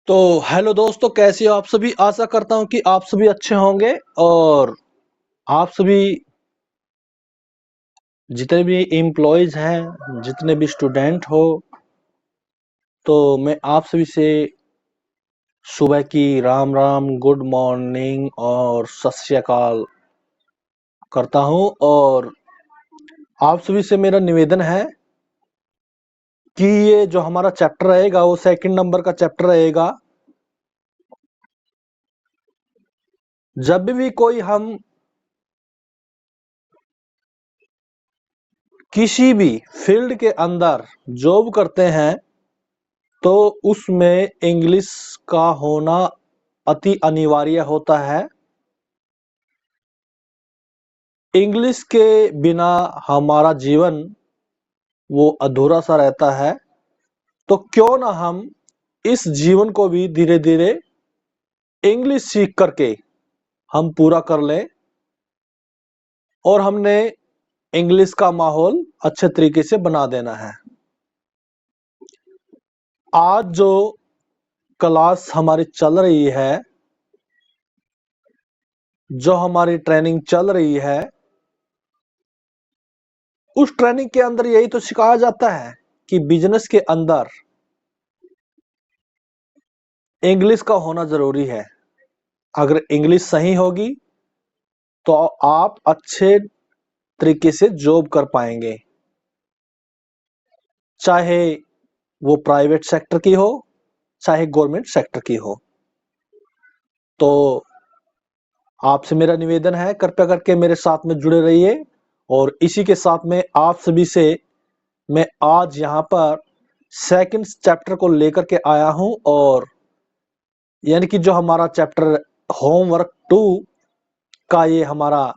तो हेलो दोस्तों, कैसे हो आप सभी। आशा करता हूं कि आप सभी अच्छे होंगे। और आप सभी जितने भी एम्प्लॉयज हैं, जितने भी स्टूडेंट हो, तो मैं आप सभी से सुबह की राम राम, गुड मॉर्निंग और सत श्री अकाल करता हूं। और आप सभी से मेरा निवेदन है कि ये जो हमारा चैप्टर रहेगा वो सेकंड नंबर का चैप्टर रहेगा। जब भी कोई हम किसी भी फील्ड के अंदर जॉब करते हैं तो उसमें इंग्लिश का होना अति अनिवार्य होता है। इंग्लिश के बिना हमारा जीवन वो अधूरा सा रहता है। तो क्यों ना हम इस जीवन को भी धीरे धीरे इंग्लिश सीख करके हम पूरा कर लें और हमने इंग्लिश का माहौल अच्छे तरीके से बना देना है। आज जो क्लास हमारी चल रही है, जो हमारी ट्रेनिंग चल रही है, उस ट्रेनिंग के अंदर यही तो सिखाया जाता है कि बिजनेस के अंदर इंग्लिश का होना जरूरी है। अगर इंग्लिश सही होगी तो आप अच्छे तरीके से जॉब कर पाएंगे, चाहे वो प्राइवेट सेक्टर की हो चाहे गवर्नमेंट सेक्टर की हो। तो आपसे मेरा निवेदन है, कृपया करके मेरे साथ में जुड़े रहिए। और इसी के साथ में आप सभी से मैं आज यहाँ पर सेकंड चैप्टर को लेकर के आया हूं। और यानी कि जो हमारा चैप्टर होमवर्क 2 का ये हमारा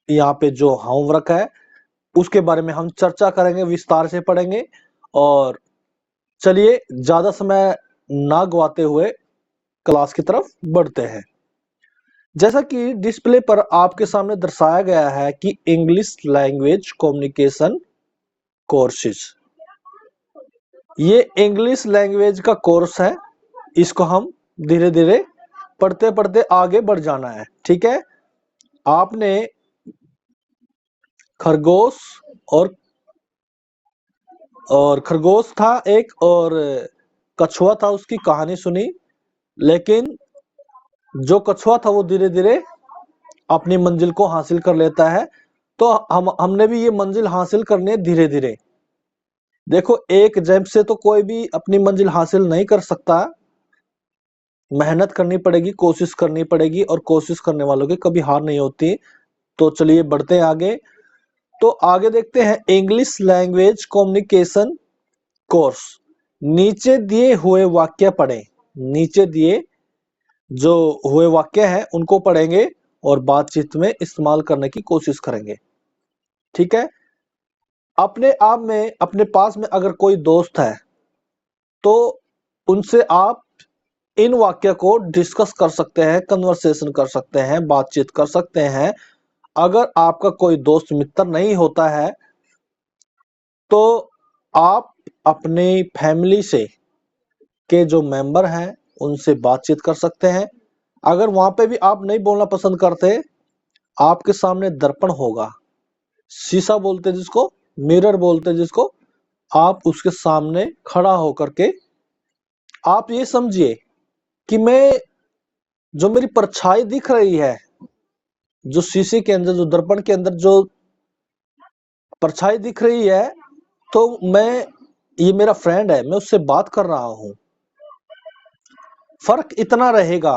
यहाँ पे जो होमवर्क है उसके बारे में हम चर्चा करेंगे, विस्तार से पढ़ेंगे। और चलिए ज्यादा समय ना गवाते हुए क्लास की तरफ बढ़ते हैं। जैसा कि डिस्प्ले पर आपके सामने दर्शाया गया है कि इंग्लिश लैंग्वेज कम्युनिकेशन कोर्सेज, ये इंग्लिश लैंग्वेज का कोर्स है। इसको हम धीरे धीरे पढ़ते पढ़ते आगे बढ़ जाना है। ठीक है, आपने खरगोश और खरगोश था एक, और कछुआ था, उसकी कहानी सुनी। लेकिन जो कछुआ था वो धीरे धीरे अपनी मंजिल को हासिल कर लेता है। तो हमने भी ये मंजिल हासिल करनी है धीरे धीरे। देखो, एक जंप से तो कोई भी अपनी मंजिल हासिल नहीं कर सकता। मेहनत करनी पड़ेगी, कोशिश करनी पड़ेगी, और कोशिश करने वालों की कभी हार नहीं होती। तो चलिए बढ़ते हैं आगे। तो आगे देखते हैं, इंग्लिश लैंग्वेज कम्युनिकेशन कोर्स। नीचे दिए हुए वाक्य पढ़ें। नीचे दिए जो हुए वाक्य हैं उनको पढ़ेंगे और बातचीत में इस्तेमाल करने की कोशिश करेंगे। ठीक है, अपने आप में अपने पास में अगर कोई दोस्त है तो उनसे आप इन वाक्य को डिस्कस कर सकते हैं, कन्वर्सेशन कर सकते हैं, बातचीत कर सकते हैं। अगर आपका कोई दोस्त मित्र नहीं होता है तो आप अपनी फैमिली से के जो मेंबर हैं उनसे बातचीत कर सकते हैं। अगर वहां पे भी आप नहीं बोलना पसंद करते, आपके सामने दर्पण होगा, शीशा बोलते जिसको, मिरर बोलते जिसको, आप उसके सामने खड़ा होकर के आप ये समझिए कि मैं, जो मेरी परछाई दिख रही है, जो शीशे के अंदर, जो दर्पण के अंदर जो परछाई दिख रही है, तो मैं, ये मेरा फ्रेंड है, मैं उससे बात कर रहा हूं। फर्क इतना रहेगा,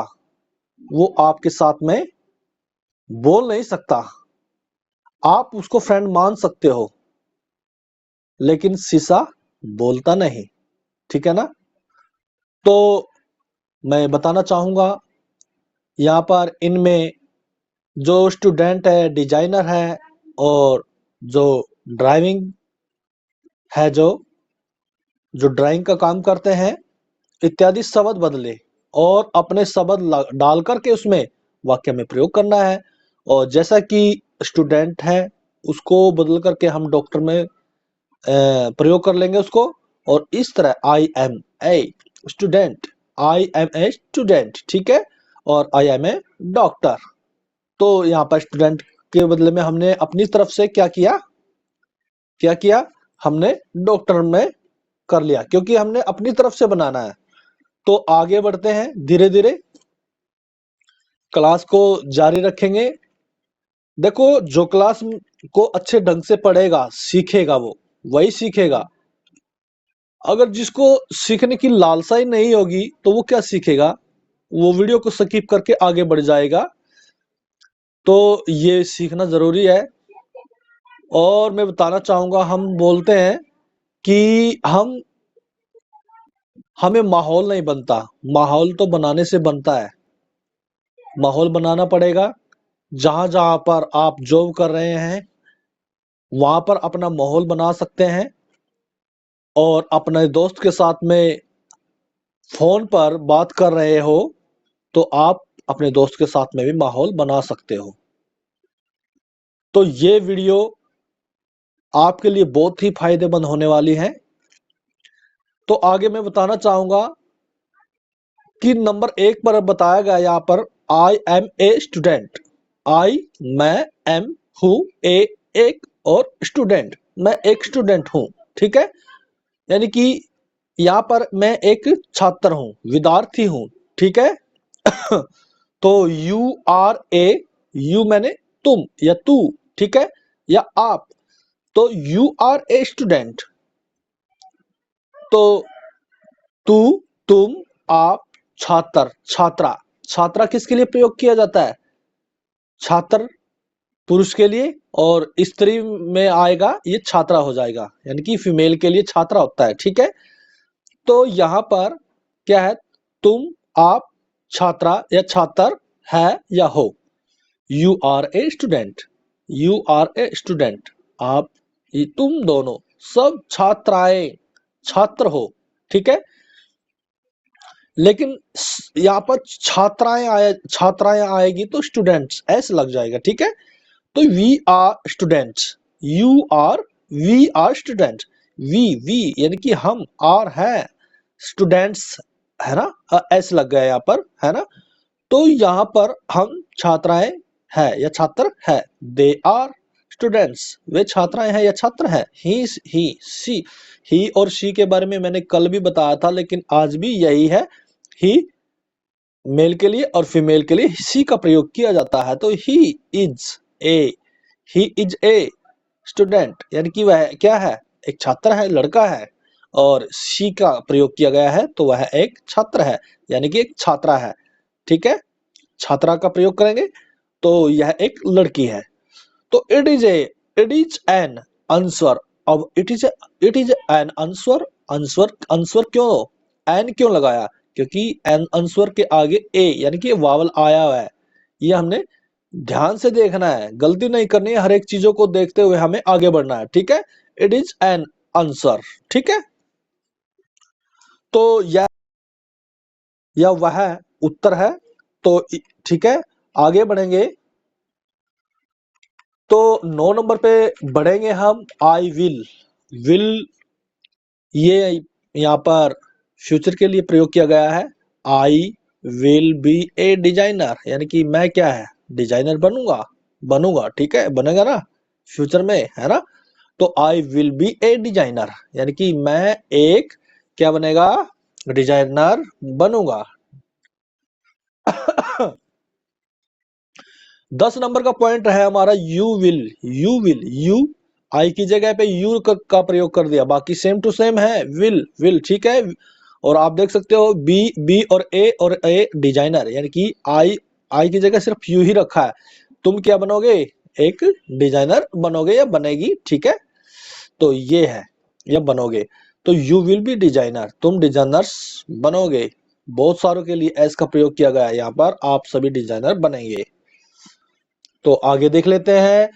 वो आपके साथ में बोल नहीं सकता, आप उसको फ्रेंड मान सकते हो, लेकिन शीशा बोलता नहीं। ठीक है ना? तो मैं बताना चाहूंगा यहाँ पर इनमें जो स्टूडेंट है, डिजाइनर है, और जो ड्राइविंग है, जो जो ड्राइंग का काम करते हैं, इत्यादि शब्द बदले और अपने शब्द डाल करके उसमें वाक्य में प्रयोग करना है। और जैसा कि स्टूडेंट है, उसको बदल करके हम डॉक्टर में प्रयोग कर लेंगे उसको। और इस तरह I am a student, I am a student, ठीक है, और आई एम ए डॉक्टर। तो यहाँ पर स्टूडेंट के बदले में हमने अपनी तरफ से क्या किया, हमने डॉक्टर में कर लिया, क्योंकि हमने अपनी तरफ से बनाना है। तो आगे बढ़ते हैं, धीरे धीरे क्लास को जारी रखेंगे। देखो, जो क्लास को अच्छे ढंग से पढ़ेगा, सीखेगा, वो वही सीखेगा। अगर जिसको सीखने की लालसा ही नहीं होगी तो वो क्या सीखेगा, वो वीडियो को स्किप करके आगे बढ़ जाएगा। तो ये सीखना जरूरी है। और मैं बताना चाहूंगा, हम बोलते हैं कि हमें माहौल नहीं बनता, माहौल तो बनाने से बनता है। माहौल बनाना पड़ेगा। जहां जहां पर आप जॉब कर रहे हैं, वहां पर अपना माहौल बना सकते हैं। और अपने दोस्त के साथ में फोन पर बात कर रहे हो, तो आप अपने दोस्त के साथ में भी माहौल बना सकते हो। तो ये वीडियो आपके लिए बहुत ही फायदेमंद होने वाली है। तो आगे मैं बताना चाहूंगा कि नंबर 1 पर बताया गया यहाँ पर आई एम ए स्टूडेंट। आई, मैं, एम, हूँ, ए, एक, और स्टूडेंट, मैं एक स्टूडेंट हूँ। ठीक है, यानी कि यहाँ पर मैं एक छात्र हूँ, विद्यार्थी हूँ। ठीक है। तो यू आर ए, यू मैंने तुम या तू, ठीक है, या आप। तो यू आर ए स्टूडेंट। तो तू, तुम, आप, छात्र, छात्रा। छात्रा किसके लिए प्रयोग किया जाता है? छात्र पुरुष के लिए, और स्त्री में आएगा ये छात्रा हो जाएगा, यानी कि फीमेल के लिए छात्रा होता है। ठीक है। तो यहाँ पर क्या है, तुम, आप, छात्रा या छात्र है या हो। You are a student, you are a student, आप, ये तुम दोनों सब छात्राएं, छात्र हो। ठीक है। लेकिन यहाँ पर छात्राएं आएगी तो स्टूडेंट्स ऐसे लग जाएगा। ठीक है। तो we are students, you are, we are student, we यानी कि हम, आर है स्टूडेंट्स, है ना, ऐसे लग गया यहाँ पर, है ना। तो यहाँ पर हम छात्राएं है या छात्र है, दे आर स्टूडेंट्स, वे छात्राएं हैं या छात्र हैं। ही सी, ही और शी के बारे में मैंने कल भी बताया था, लेकिन आज भी यही है। ही मेल के लिए और फीमेल के लिए सी का प्रयोग किया जाता है। तो he is a, he is a student, यानी कि वह क्या है, एक छात्र है, लड़का है। और शी का प्रयोग किया गया है तो वह एक छात्र है, यानी कि एक छात्रा है। ठीक है। छात्रा का प्रयोग करेंगे तो यह एक लड़की है। तो इट इज एन आंसर। अब it is an answer. Answer क्यों, एन क्यों लगाया? क्योंकि एन आंसर के आगे ए यानी कि वावल आया हुआ है। ये हमने ध्यान से देखना है, गलती नहीं करनी है, हर एक चीजों को देखते हुए हमें आगे बढ़ना है। ठीक है। It is an answer. ठीक है। तो यह वह उत्तर है। तो ठीक है, आगे बढ़ेंगे। तो 9 नंबर पे बढ़ेंगे हम। आई विल ये यहाँ पर फ्यूचर के लिए प्रयोग किया गया है। I will be a designer, यानी कि मैं क्या है, डिजाइनर बनूंगा। ठीक है, बनेगा ना फ्यूचर में, है ना। तो I will be a designer, यानी कि मैं एक क्या बनेगा, डिजाइनर बनूंगा। 10 नंबर का पॉइंट है हमारा यू आई की जगह पे यू का प्रयोग कर दिया, बाकी सेम टू सेम है, विल। ठीक है। और आप देख सकते हो बी और ए डिजाइनर, यानी कि आई की जगह सिर्फ यू ही रखा है। तुम क्या बनोगे, एक डिजाइनर बनोगे या बनेगी, ठीक है। तो ये है, या बनोगे, तो यू विल बी डिजाइनर, तुम डिजाइनर्स बनोगे। बहुत सारों के लिए एस का प्रयोग किया गया है यहाँ पर, आप सभी डिजाइनर बनेंगे। तो आगे देख लेते हैं,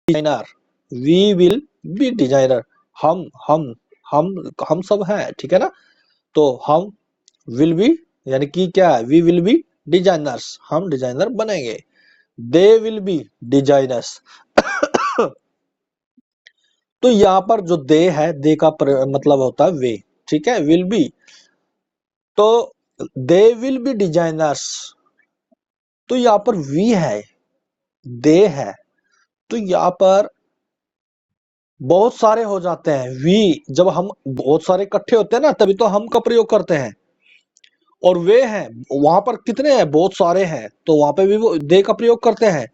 designer, we will be designer, हम हम हम हम सब हैं, ठीक है ना। तो हम विल बी, यानी कि क्या है, वी विल बी डिजाइनर्स, हम डिजाइनर बनेंगे। They will be designers. तो यहाँ पर जो दे है, दे का मतलब होता है वे, ठीक है, विल बी, तो दे विल बी डिजाइनर्स। तो यहाँ पर वी है, दे है, तो यहाँ पर बहुत सारे हो जाते हैं वी। जब हम बहुत सारे इकट्ठे होते हैं ना, तभी तो हम का प्रयोग करते हैं। और वे हैं, वहां पर कितने हैं, बहुत सारे हैं, तो वहां पे भी वो दे का प्रयोग करते हैं।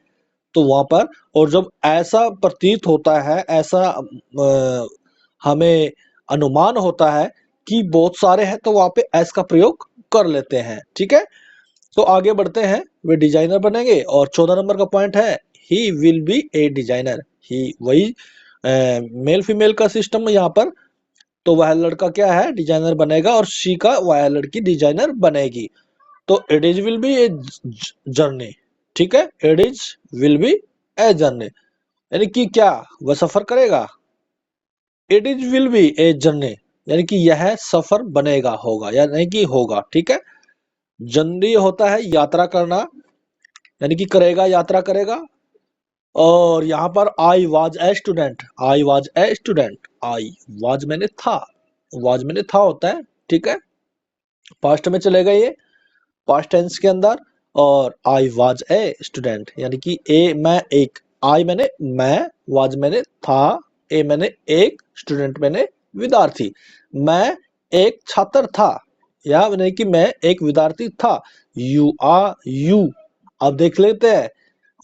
तो वहां पर, और जब ऐसा प्रतीत होता है, ऐसा हमें अनुमान होता है कि बहुत सारे हैं, तो वहां पे एस का प्रयोग कर लेते हैं, ठीक है। तो आगे बढ़ते हैं, वे डिजाइनर बनेंगे। और 14 नंबर का पॉइंट है, he will be a designer. He, वही मेल फीमेल का सिस्टम यहाँ पर, तो वह लड़का क्या है, डिजाइनर बनेगा, और शी का, वह लड़की डिजाइनर बनेगी। तो it is will be a journey, ठीक है, it is will be a journey, यानी कि क्या, वह सफर करेगा। It is will be a journey, यानी कि यह सफर बनेगा, होगा, यानी कि होगा, ठीक है। जर्नी होता है यात्रा करना, यानी कि करेगा, यात्रा करेगा। और यहाँ पर I was a student, I was a student, I was मैंने था, वाज मैंने था होता है, ठीक है। पास्ट में चलेगा ये, पास्ट टेंस के अंदर। और आई वाज ए स्टूडेंट, यानी कि ए मैं एक, आई मैंने मैं, वाज मैंने था, ए मैंने एक, स्टूडेंट मैंने विद्यार्थी, मैं एक छात्र था, या यानी कि मैं एक विद्यार्थी था। यू आर यू, अब देख लेते हैं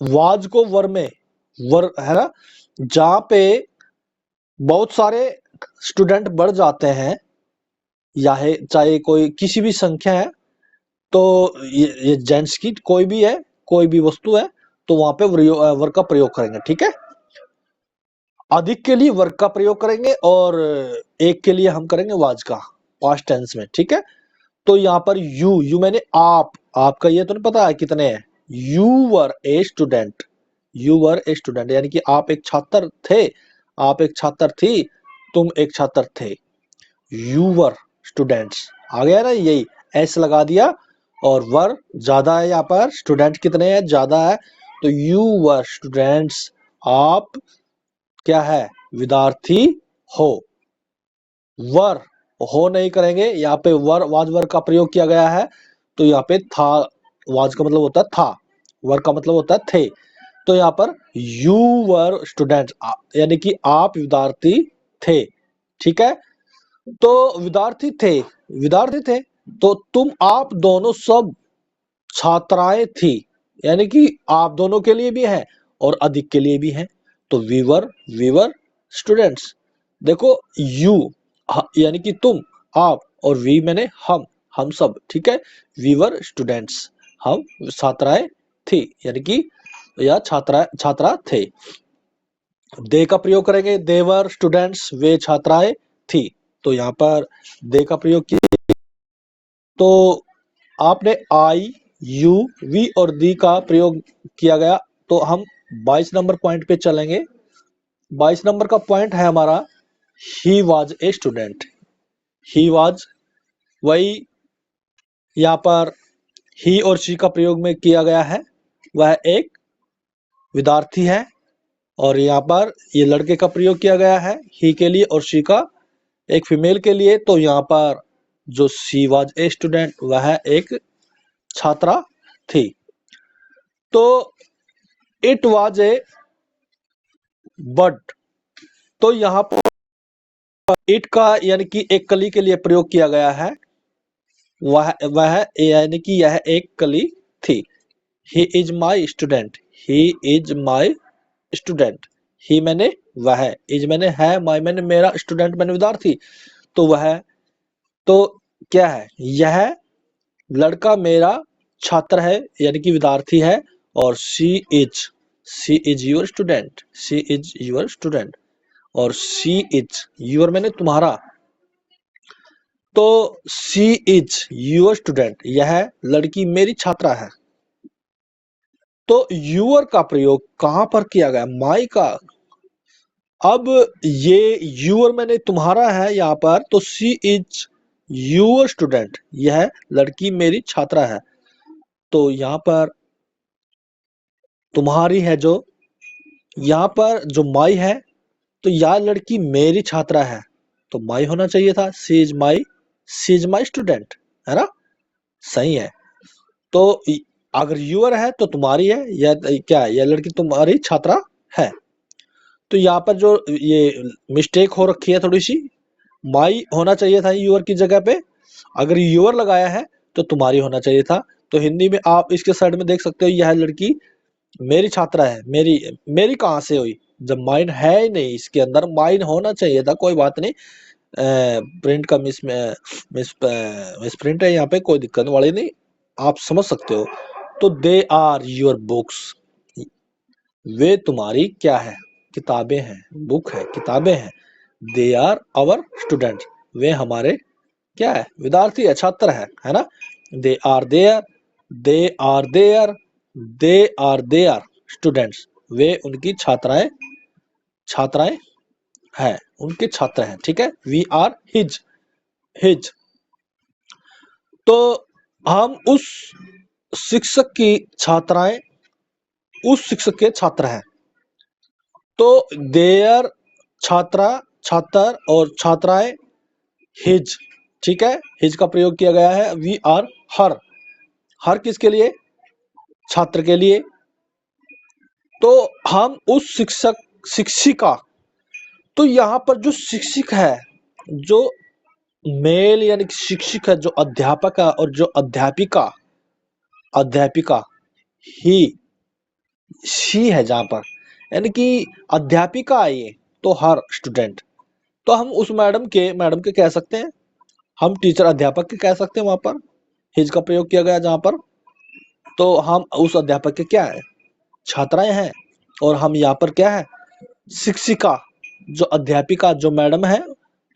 वाज को वर में, वर है ना, जहां पे बहुत सारे स्टूडेंट बढ़ जाते हैं, या है चाहे कोई किसी भी संख्या है, तो ये जेंट्स की कोई भी है, कोई भी वस्तु है, तो वहां पे वर्ग का प्रयोग करेंगे, ठीक है। अधिक के लिए वर्ग का प्रयोग करेंगे, और एक के लिए हम करेंगे वाज का, पास्ट टेंस में, ठीक है। तो यहाँ पर यू मैंने आप, आपका ये तो नहीं पता है कितने हैं। You were A student, you were a student, यानी कि आप एक छात्र थे, आप एक छात्र थी, तुम एक छात्र थे। यू वर स्टूडेंट्स, आ गया ना, यही एस लगा दिया, और वर ज्यादा है, यहाँ पर स्टूडेंट कितने हैं, ज्यादा है, तो यू वर स्टूडेंट्स, आप क्या है, विद्यार्थी हो। वर, हो नहीं करेंगे, यहाँ पे वर, वाज वर का प्रयोग किया गया है, तो यहाँ पे था, वाज का मतलब होता है था, वर का मतलब होता है थे। तो यहाँ पर यू वर स्टूडेंट, यानी कि आप विद्यार्थी थे, ठीक है। तो विद्यार्थी थे, विद्यार्थी थे, तो तुम, आप दोनों सब छात्राएं थी, यानी कि आप दोनों के लिए भी है, और अधिक के लिए भी है। तो वीवर स्टूडेंट्स, देखो यू यानी कि तुम, आप, और वी मैंने हम सब, ठीक है। वीवर स्टूडेंट्स, हम छात्राएं थी, यानी कि या छात्रा थे। दे का प्रयोग करेंगे, देवर स्टूडेंट्स, वे छात्राएं थी। तो यहाँ पर दे का प्रयोग किया, तो आपने आई, यू, वी और दी का प्रयोग किया गया। तो हम 22 नंबर पॉइंट पे चलेंगे। 22 नंबर का पॉइंट है हमारा, he was a student. He was, वही यहाँ पर ही और शी का प्रयोग में किया गया है, वह एक विद्यार्थी है। और यहाँ पर ये लड़के का प्रयोग किया गया है ही के लिए, और शी का एक फीमेल के लिए। तो यहाँ पर जो शी वॉज ए स्टूडेंट, वह एक छात्रा थी। तो इट वॉज ए बर्ड, तो यहाँ पर इट का यानी कि एक कली के लिए प्रयोग किया गया है, वह यानी कि यह एक कली थी। He is my student, he is my student, he मैंने वह, इज मैंने है, माई मैंने मेरा, स्टूडेंट मैंने विद्यार्थी, तो वह तो क्या है, यह लड़का मेरा छात्र है यानी कि विद्यार्थी है, और she is your student, she is your student, और शी इज योर मैंने तुम्हारा, तो शी इज योर स्टूडेंट, यह लड़की मेरी छात्रा है। तो यूर का प्रयोग कहां पर किया गया, माई का। अब ये यूर मैंने तुम्हारा है यहाँ पर, तो शी इज यूर स्टूडेंट, यह लड़की मेरी छात्रा है। तो यहाँ पर तुम्हारी है जो, यहाँ पर जो माई है, तो यह लड़की मेरी छात्रा है, तो माई होना चाहिए था, शी इज माई स्टूडेंट, है ना, सही है। तो अगर यूर है तो तुम्हारी है, यह क्या है, यह लड़की तुम्हारी छात्रा है। तो यहाँ पर जो ये मिस्टेक हो रखी है थोड़ी सी, माई होना चाहिए था यूर की जगह पे, अगर यूर लगाया है तो तुम्हारी होना चाहिए था। तो हिंदी में आप इसके साइड में देख सकते हो, यह लड़की मेरी छात्रा है, मेरी कहाँ से हुई, जब माइन है ही नहीं इसके अंदर, माइन होना चाहिए था, कोई बात नहीं, प्रिंट का मिस प्रिंट है यहाँ पे, कोई दिक्कत वाली नहीं, आप समझ सकते हो। तो दे आर योर बुक्स, वे तुम्हारी क्या है, किताबें हैं, बुक है, किताबें हैं। दे आर आवर स्टूडेंट, वे हमारे क्या है, विद्यार्थी है, छात्र है ना। They are their, they are their, they are their students, वे उनकी छात्राएं हैं, उनके छात्र हैं, ठीक है। We are his. तो हम उस शिक्षक की छात्राएं, उस शिक्षक के छात्र हैं। तो देयर छात्र और छात्राएं हिज, ठीक है, हिज का प्रयोग किया गया है। वी आर हर किसके लिए, छात्र के लिए। तो हम उस शिक्षिका, तो यहाँ पर जो शिक्षक है, जो मेल यानी कि शिक्षक है, जो अध्यापक है, और जो अध्यापिका ही शी है जहां पर, यानी कि अध्यापिका है ये, तो हर स्टूडेंट, तो हम उस मैडम के कह सकते हैं, हम टीचर अध्यापक के कह सकते हैं, वहां पर हिज का प्रयोग किया गया जहां पर। तो हम उस अध्यापक के क्या है, छात्राएं हैं, और हम यहाँ पर क्या है, शिक्षिका, जो अध्यापिका जो मैडम है,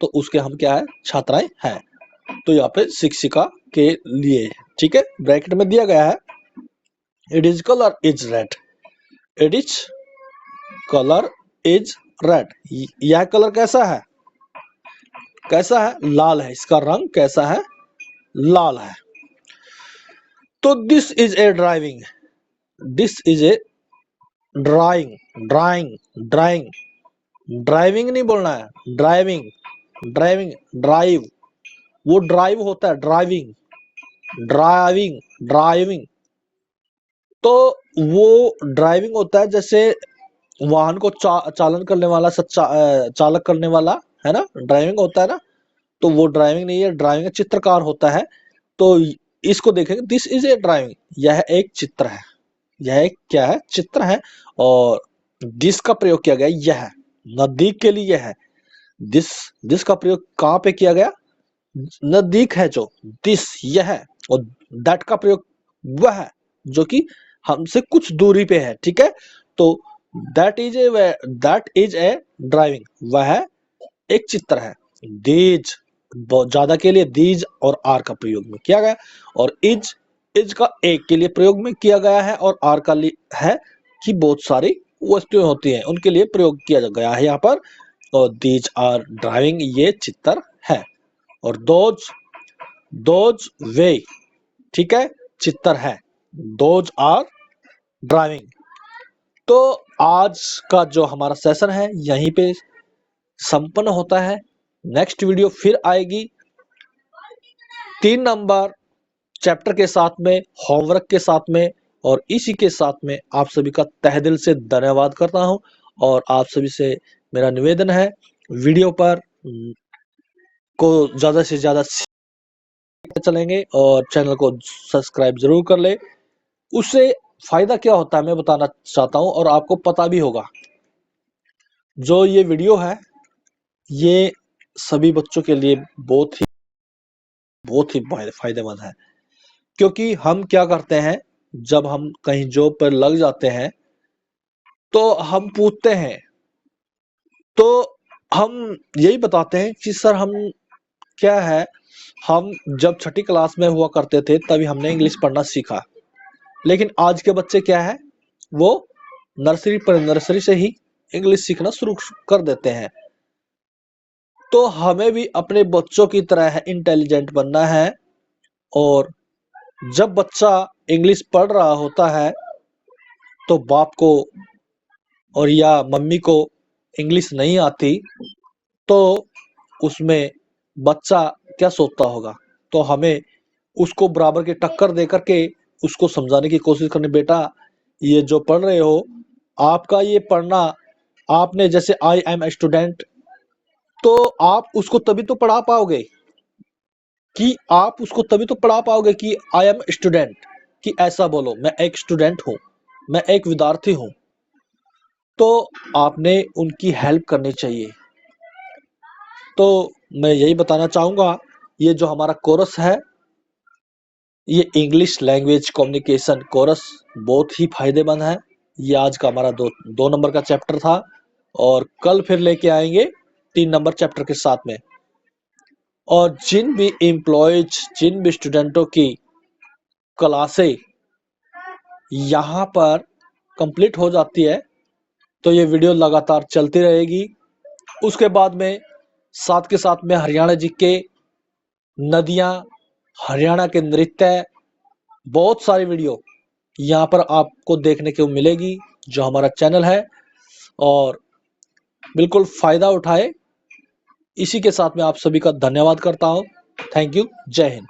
तो उसके हम क्या है, छात्राएं हैं। तो यहाँ पे शिक्षिका के लिए, ठीक है, ब्रैकेट में दिया गया है, it is colour is red, it is colour is red, यह कलर कैसा है, लाल है, इसका रंग कैसा है, लाल है। तो this is a driving, this is a drawing, driving नहीं बोलना है, ड्राइव, वो ड्राइव होता है, ड्राइविंग। तो वो ड्राइविंग होता है, जैसे वाहन को चालन करने वाला, चालक करने वाला, है ना, ड्राइविंग होता है ना। तो वो ड्राइविंग नहीं है, ड्राइविंग चित्रकार होता है। तो इसको देखेंगे, दिस इज ए ड्राइविंग, यह एक चित्र है, यह एक क्या है, चित्र है। और दिस का प्रयोग किया गया, यह नजदीक के लिए है, दिस का प्रयोग कहां पे किया गया, नजदीक है जो, दिस यह, और दैट का प्रयोग वह है जो कि हमसे कुछ दूरी पे है, ठीक है। तो दैट इज ए ड्राइविंग, वह एक चित्र है। दीज बहुत ज्यादा के लिए दीज और आर का प्रयोग में किया गया, और इज का एक के लिए प्रयोग में किया गया है, और आर का है कि बहुत सारी वस्तुएं होती हैं उनके लिए प्रयोग किया गया है यहाँ पर। और दीज आर ड्राइविंग, ये चित्र है। और दोज वे, ठीक है, चित्र है, दोज आर ड्राइविंग। तो आज का जो हमारा सेशन है यहीं पे संपन्न होता है। नेक्स्ट वीडियो फिर आएगी 3 नंबर चैप्टर के साथ में, होमवर्क के साथ में, और इसी के साथ में आप सभी का तहे दिल से धन्यवाद करता हूं। और आप सभी से मेरा निवेदन है, वीडियो पर को ज्यादा से ज्यादा चलेंगे, और चैनल को सब्सक्राइब जरूर कर ले। उससे फायदा क्या होता है मैं बताना चाहता हूं, और आपको पता भी होगा, जो ये वीडियो है ये सभी बच्चों के लिए बहुत ही बहुत ही फायदेमंद है। क्योंकि हम क्या करते हैं, जब हम कहीं जॉब पर लग जाते हैं तो हम पूछते हैं, तो हम यही बताते हैं कि सर हम क्या है, हम जब छठी क्लास में हुआ करते थे तभी हमने इंग्लिश पढ़ना सीखा। लेकिन आज के बच्चे क्या है, वो नर्सरी से ही इंग्लिश सीखना शुरू कर देते हैं। तो हमें भी अपने बच्चों की तरह इंटेलिजेंट बनना है, और जब बच्चा इंग्लिश पढ़ रहा होता है तो बाप को और या मम्मी को इंग्लिश नहीं आती, तो उसमें बच्चा क्या सोचता होगा। तो हमें उसको बराबर की टक्कर दे करके उसको समझाने की कोशिश करनी, बेटा ये जो पढ़ रहे हो, आपका ये पढ़ना, आपने जैसे आई एम ए स्टूडेंट, तो आप उसको तभी तो पढ़ा पाओगे कि आई एम स्टूडेंट, कि ऐसा बोलो मैं एक स्टूडेंट हूं, मैं एक विद्यार्थी हूं। तो आपने उनकी हेल्प करनी चाहिए। तो मैं यही बताना चाहूंगा, ये जो हमारा कोर्स है, ये इंग्लिश लैंग्वेज कम्युनिकेशन कोर्स बहुत ही फायदेमंद है। ये आज का हमारा दो नंबर का चैप्टर था, और कल फिर लेके आएंगे 3 नंबर चैप्टर के साथ में। और जिन भी एम्प्लॉयज, जिन भी स्टूडेंटों की क्लासें यहाँ पर कंप्लीट हो जाती है, तो ये वीडियो लगातार चलती रहेगी। उसके बाद में साथ के साथ में हरियाणा जी के नदियाँ, हरियाणा के नृत्य, बहुत सारी वीडियो यहाँ पर आपको देखने को मिलेगी, जो हमारा चैनल है। और बिल्कुल फायदा उठाए। इसी के साथ में आप सभी का धन्यवाद करता हूँ। Thank you. जय हिंद।